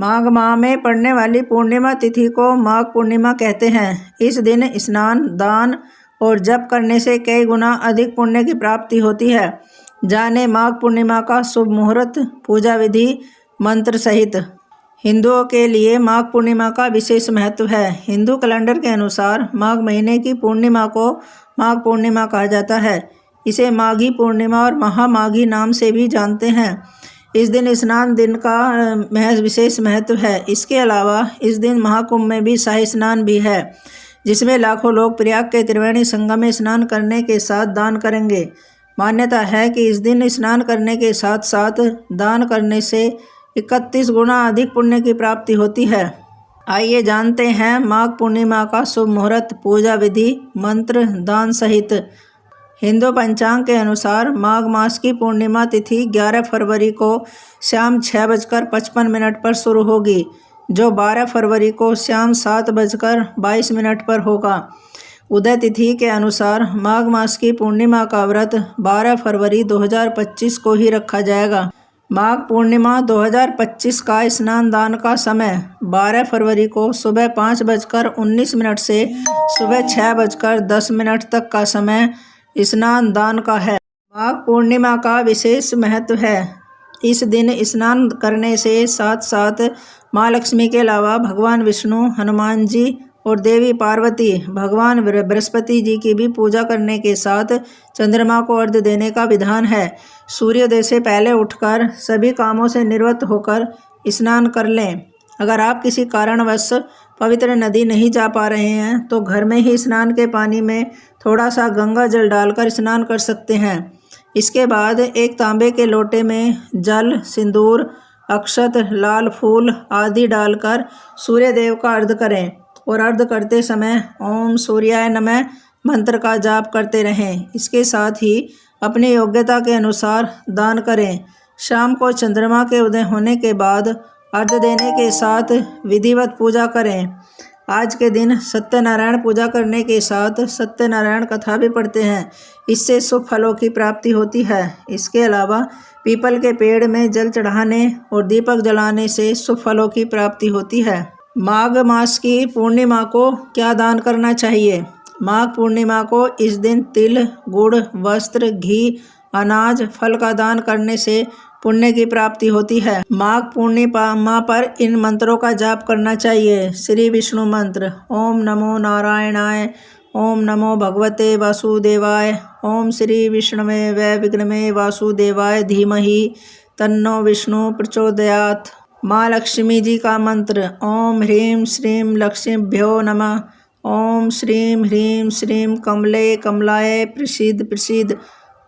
माघ माह में पड़ने वाली पूर्णिमा तिथि को माघ पूर्णिमा कहते हैं। इस दिन स्नान, दान और जप करने से कई गुना अधिक पुण्य की प्राप्ति होती है। जाने माघ पूर्णिमा का शुभ मुहूर्त, पूजा विधि मंत्र सहित। हिंदुओं के लिए माघ पूर्णिमा का विशेष महत्व है। हिंदू कैलेंडर के अनुसार माघ महीने की पूर्णिमा को माघ पूर्णिमा कहा जाता है। इसे माघी पूर्णिमा और महामाघी नाम से भी जानते हैं। इस दिन स्नान दिन का विशेष महत्व है। इसके अलावा इस दिन महाकुंभ में भी शाही स्नान भी है, जिसमें लाखों लोग प्रयाग के त्रिवेणी संगम में स्नान करने के साथ दान करेंगे। मान्यता है कि इस दिन स्नान करने के साथ साथ दान करने से 31 गुना अधिक पुण्य की प्राप्ति होती है। आइए जानते हैं माघ पूर्णिमा का शुभ मुहूर्त, पूजा विधि, मंत्र, दान सहित। हिंदू पंचांग के अनुसार माघ मास की पूर्णिमा तिथि 11 फरवरी को शाम 6:55 पर शुरू होगी, जो 12 फरवरी को शाम 7:22 पर होगा। उदय तिथि के अनुसार माघ मास की पूर्णिमा का व्रत 12 फरवरी 2025 को ही रखा जाएगा। माघ पूर्णिमा 2025 का स्नान दान का समय 12 फरवरी को सुबह 5:19 से सुबह 6:10 तक का समय स्नान दान का है। माघ पूर्णिमा का विशेष महत्व है। इस दिन स्नान करने से साथ साथ माँ लक्ष्मी के अलावा भगवान विष्णु, हनुमान जी और देवी पार्वती, भगवान बृहस्पति जी की भी पूजा करने के साथ चंद्रमा को अर्घ्य देने का विधान है। सूर्योदय से पहले उठकर सभी कामों से निवृत्त होकर स्नान कर लें। अगर आप किसी कारणवश पवित्र नदी नहीं जा पा रहे हैं तो घर में ही स्नान के पानी में थोड़ा सा गंगा जल डालकर स्नान कर सकते हैं। इसके बाद एक तांबे के लोटे में जल, सिंदूर, अक्षत, लाल फूल आदि डालकर सूर्य देव का अर्घ्य करें और अर्घ्य करते समय ओम सूर्याय नमः मंत्र का जाप करते रहें। इसके साथ ही अपनी योग्यता के अनुसार दान करें। शाम को चंद्रमा के उदय होने के बाद अर्घ्य देने के साथ विधिवत पूजा करें। आज के दिन सत्यनारायण पूजा करने के साथ सत्यनारायण कथा भी पढ़ते हैं। इससे शुभ फलों की प्राप्ति होती है। इसके अलावा पीपल के पेड़ में जल चढ़ाने और दीपक जलाने से शुभ फलों की प्राप्ति होती है। माघ मास की पूर्णिमा को क्या दान करना चाहिए? माघ पूर्णिमा को इस दिन तिल, गुड़, वस्त्र, घी, अनाज, फल का दान करने से पुण्य की प्राप्ति होती है। माघ पूर्णिमा पर इन मंत्रों का जाप करना चाहिए। श्री विष्णु मंत्र, ओम नमो नारायणाय, ओम नमो भगवते वासुदेवाय, ओम श्री विष्णवे वै विघ्नमे वासुदेवाय धीमहि तन्नो विष्णु प्रचोदयात्। माँ लक्ष्मी जी का मंत्र, ओम ह्रीं श्रीं लक्ष्मीभ्यो नमः, ओम श्रीं ह्रीं श्रीं कमले कमलाय प्रसीद प्रसीद,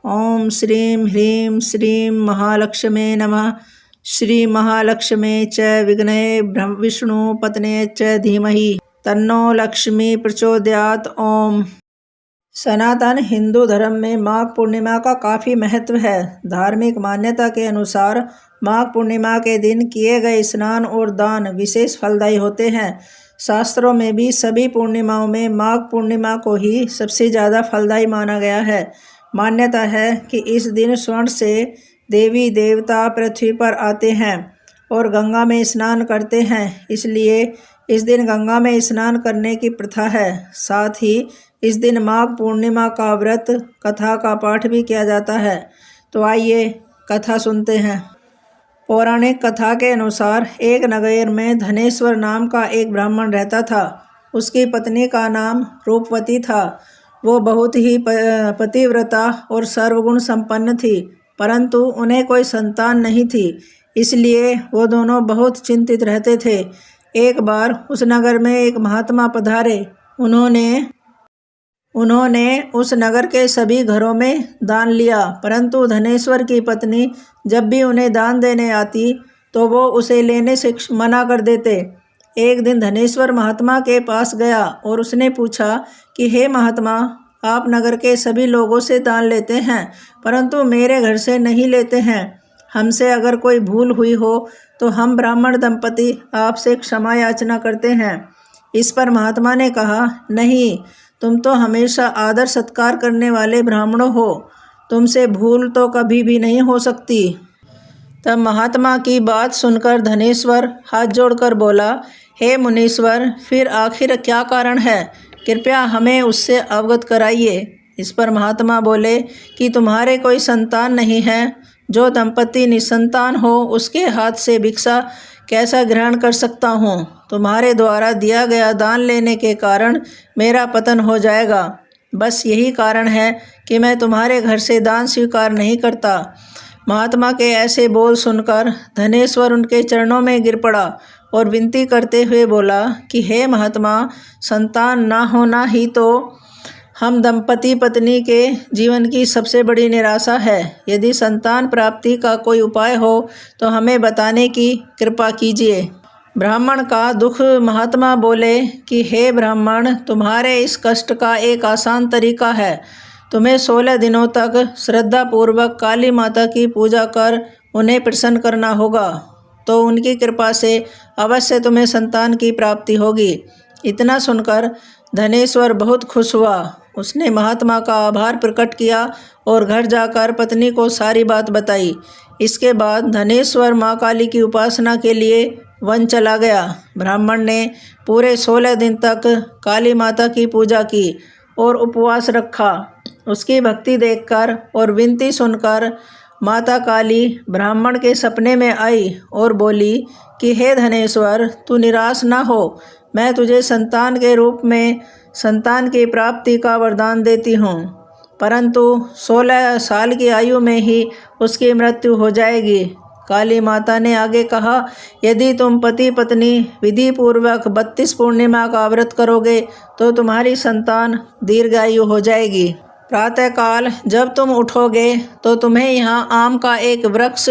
ओम श्रीं ह्रीं श्रीं महालक्ष्मे नमः। श्री महालक्ष्मे च विघ्ने विष्णु पत्ने च धीमहि तन्नो लक्ष्मी प्रचोदयात्। ओम। सनातन हिंदू धर्म में माघ पूर्णिमा का काफ़ी महत्व है। धार्मिक मान्यता के अनुसार माघ पूर्णिमा के दिन किए गए स्नान और दान विशेष फलदायी होते हैं। शास्त्रों में भी सभी पूर्णिमाओं में माघ पूर्णिमा को ही सबसे ज़्यादा फलदायी माना गया है। मान्यता है कि इस दिन स्वर्ण से देवी देवता पृथ्वी पर आते हैं और गंगा में स्नान करते हैं, इसलिए इस दिन गंगा में स्नान करने की प्रथा है। साथ ही इस दिन माघ पूर्णिमा का व्रत कथा का पाठ भी किया जाता है। तो आइए कथा सुनते हैं। पौराणिक कथा के अनुसार एक नगर में धनेश्वर नाम का एक ब्राह्मण रहता था। उसकी पत्नी का नाम रूपवती था। वो बहुत ही पतिव्रता और सर्वगुण संपन्न थी, परंतु उन्हें कोई संतान नहीं थी, इसलिए वो दोनों बहुत चिंतित रहते थे। एक बार उस नगर में एक महात्मा पधारे। उन्होंने उस नगर के सभी घरों में दान लिया, परंतु धनेश्वर की पत्नी जब भी उन्हें दान देने आती तो वो उसे लेने से मना कर देते। एक दिन धनेश्वर महात्मा के पास गया और उसने पूछा कि हे महात्मा, आप नगर के सभी लोगों से दान लेते हैं, परंतु मेरे घर से नहीं लेते हैं। हमसे अगर कोई भूल हुई हो तो हम ब्राह्मण दंपति आपसे क्षमा याचना करते हैं। इस पर महात्मा ने कहा, नहीं, तुम तो हमेशा आदर सत्कार करने वाले ब्राह्मणों हो, तुमसे भूल तो कभी भी नहीं हो सकती। तब महात्मा की बात सुनकर धनेश्वर हाथ जोड़कर बोला, हे मुनीश्वर, फिर आखिर क्या कारण है? कृपया हमें उससे अवगत कराइए। इस पर महात्मा बोले कि तुम्हारे कोई संतान नहीं है। जो दंपति निसंतान हो उसके हाथ से भिक्षा कैसा ग्रहण कर सकता हूँ? तुम्हारे द्वारा दिया गया दान लेने के कारण मेरा पतन हो जाएगा। बस यही कारण है कि मैं तुम्हारे घर से दान स्वीकार नहीं करता। महात्मा के ऐसे बोल सुनकर धनेश्वर उनके चरणों में गिर पड़ा और विनती करते हुए बोला कि हे महात्मा, संतान ना होना ही तो हम दंपति पत्नी के जीवन की सबसे बड़ी निराशा है। यदि संतान प्राप्ति का कोई उपाय हो तो हमें बताने की कृपा कीजिए। ब्राह्मण का दुख महात्मा बोले कि हे ब्राह्मण, तुम्हारे इस कष्ट का एक आसान तरीका है। तुम्हें 16 दिनों तक श्रद्धापूर्वक काली माता की पूजा कर उन्हें प्रसन्न करना होगा, तो उनकी कृपा से अवश्य तुम्हें संतान की प्राप्ति होगी। इतना सुनकर धनेश्वर बहुत खुश हुआ। उसने महात्मा का आभार प्रकट किया और घर जाकर पत्नी को सारी बात बताई। इसके बाद धनेश्वर माँ काली की उपासना के लिए वन चला गया। ब्राह्मण ने पूरे 16 दिन तक काली माता की पूजा की और उपवास रखा। उसकी भक्ति देखकर और विनती सुनकर माता काली ब्राह्मण के सपने में आई और बोली कि हे धनेश्वर, तू निराश न हो। मैं तुझे संतान के रूप में संतान की प्राप्ति का वरदान देती हूँ, परंतु 16 साल की आयु में ही उसकी मृत्यु हो जाएगी। काली माता ने आगे कहा, यदि तुम पति पत्नी विधि पूर्वक 32 पूर्णिमा का व्रत करोगे तो तुम्हारी संतान दीर्घायु हो जाएगी। प्रातःकाल जब तुम उठोगे तो तुम्हें यहाँ आम का एक वृक्ष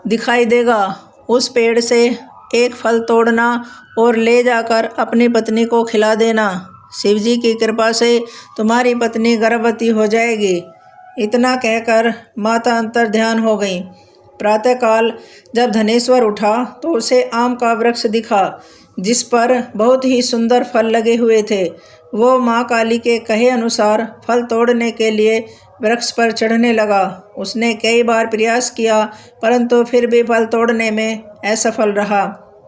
दिखाई देगा। उस पेड़ से एक फल तोड़ना और ले जाकर अपनी पत्नी को खिला देना। शिवजी की कृपा से तुम्हारी पत्नी गर्भवती हो जाएगी। इतना कहकर माता अंतर्ध्यान हो गई। प्रातःकाल जब धनेश्वर उठा तो उसे आम का वृक्ष दिखा, जिस पर बहुत ही सुंदर फल लगे हुए थे। वो माँ काली के कहे अनुसार फल तोड़ने के लिए वृक्ष पर चढ़ने लगा। उसने कई बार प्रयास किया, परंतु फिर भी फल तोड़ने में असफल रहा।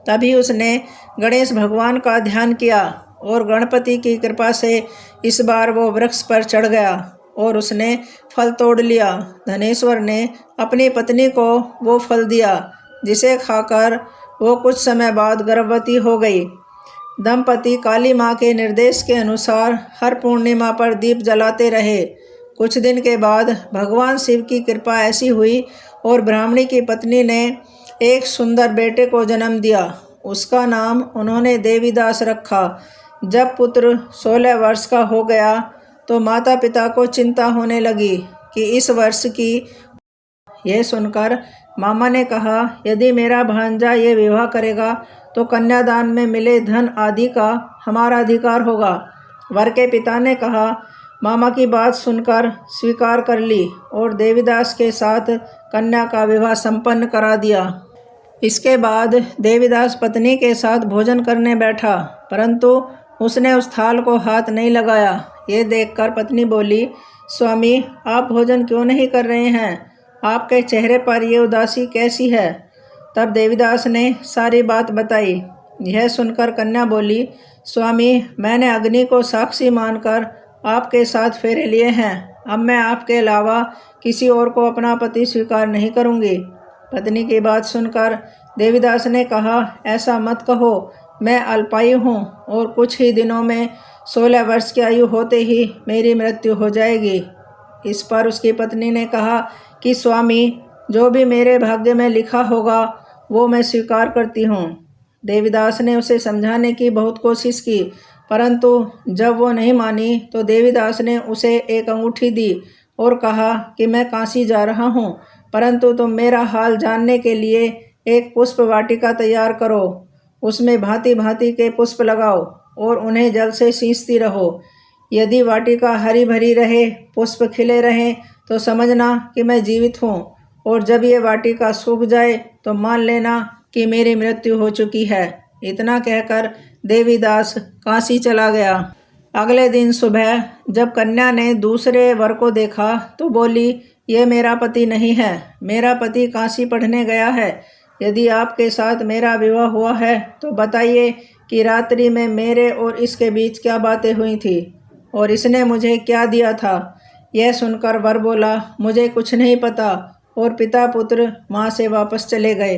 तभी उसने गणेश भगवान का ध्यान किया और गणपति की कृपा से इस बार वो वृक्ष पर चढ़ गया और उसने फल तोड़ लिया। धनेश्वर ने अपनी पत्नी को वो फल दिया, जिसे खाकर वो कुछ समय बाद गर्भवती हो गई। दंपति काली माँ के निर्देश के अनुसार हर पूर्णिमा पर दीप जलाते रहे। कुछ दिन के बाद भगवान शिव की कृपा ऐसी हुई और ब्राह्मणी की पत्नी ने एक सुंदर बेटे को जन्म दिया। उसका नाम उन्होंने देवीदास रखा। जब पुत्र 16 वर्ष का हो गया तो माता पिता को चिंता होने लगी कि इस वर्ष की। यह सुनकर मामा ने कहा, यदि मेरा भांजा ये विवाह करेगा तो कन्यादान में मिले धन आदि का हमारा अधिकार होगा। वर के पिता ने कहा। मामा की बात सुनकर स्वीकार कर ली और देवीदास के साथ कन्या का विवाह संपन्न करा दिया। इसके बाद देवीदास पत्नी के साथ भोजन करने बैठा, परंतु उसने उस थाल को हाथ नहीं लगाया। ये देखकर पत्नी बोली, स्वामी, आप भोजन क्यों नहीं कर रहे हैं? आपके चेहरे पर ये उदासी कैसी है? तब देवीदास ने सारी बात बताई। यह सुनकर कन्या बोली, स्वामी, मैंने अग्नि को साक्षी मानकर आपके साथ फेरे लिए हैं। अब मैं आपके अलावा किसी और को अपना पति स्वीकार नहीं करूँगी। पत्नी की बात सुनकर देवीदास ने कहा, ऐसा मत कहो, मैं अल्पायु हूँ और कुछ ही दिनों में 16 वर्ष की आयु होते ही मेरी मृत्यु हो जाएगी। इस पर उसकी पत्नी ने कहा कि स्वामी, जो भी मेरे भाग्य में लिखा होगा वो मैं स्वीकार करती हूँ। देवीदास ने उसे समझाने की बहुत कोशिश की, परंतु जब वो नहीं मानी तो देवीदास ने उसे एक अंगूठी दी और कहा कि मैं काशी जा रहा हूँ, परंतु तुम मेरा हाल जानने के लिए एक पुष्प वाटिका तैयार करो। उसमें भांति भांति के पुष्प लगाओ और उन्हें जल से सींचती रहो। यदि वाटिका हरी भरी रहे, पुष्प खिले रहें, तो समझना कि मैं जीवित हूँ, और जब ये वाटिका सूख जाए तो मान लेना कि मेरी मृत्यु हो चुकी है। इतना कहकर देवीदास काशी चला गया। अगले दिन सुबह जब कन्या ने दूसरे वर को देखा तो बोली, ये मेरा पति नहीं है, मेरा पति काशी पढ़ने गया है। यदि आपके साथ मेरा विवाह हुआ है तो बताइए कि रात्रि में मेरे और इसके बीच क्या बातें हुई थी और इसने मुझे क्या दिया था। यह सुनकर वर बोला, मुझे कुछ नहीं पता, और पिता पुत्र वहाँ से वापस चले गए।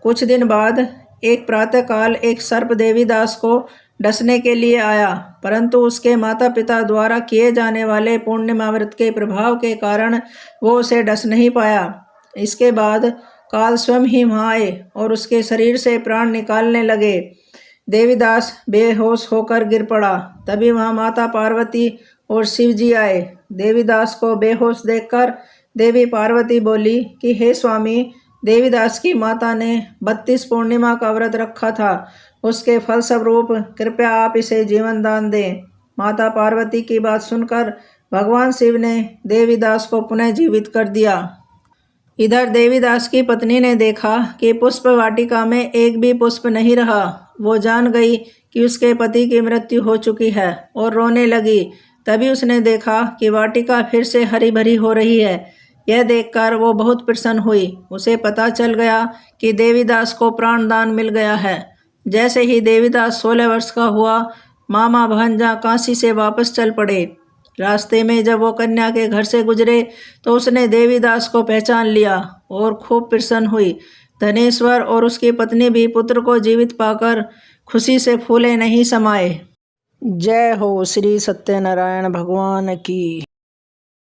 कुछ दिन बाद एक प्रातःकाल एक सर्प देवीदास को डसने के लिए आया, परंतु उसके माता पिता द्वारा किए जाने वाले पूर्णिमा व्रत के प्रभाव के कारण वो उसे डस नहीं पाया। इसके बाद काल स्वयं ही वहाँ आए और उसके शरीर से प्राण निकालने लगे। देवीदास बेहोश होकर गिर पड़ा। तभी वहाँ माता पार्वती और शिव जी आए। देवीदास को बेहोश देखकर देवी पार्वती बोली कि हे स्वामी, देवीदास की माता ने 32 पूर्णिमा का व्रत रखा था, उसके फलस्वरूप कृपया आप इसे जीवन दान दें। माता पार्वती की बात सुनकर भगवान शिव ने देवीदास को पुनः जीवित कर दिया। इधर देवीदास की पत्नी ने देखा कि पुष्प वाटिका में एक भी पुष्प नहीं रहा। वो जान गई कि उसके पति की मृत्यु हो चुकी है और रोने लगी। तभी उसने देखा कि वाटिका फिर से हरी भरी हो रही है। यह देखकर वो बहुत प्रसन्न हुई। उसे पता चल गया कि देवीदास को प्राणदान मिल गया है। जैसे ही देवीदास 16 वर्ष का हुआ, मामा भांजा काशी से वापस चल पड़े। रास्ते में जब वो कन्या के घर से गुजरे तो उसने देवीदास को पहचान लिया और खूब प्रसन्न हुई। धनेश्वर और उसकी पत्नी भी पुत्र को जीवित पाकर खुशी से फूले नहीं समाये। जय हो श्री सत्यनारायण भगवान की।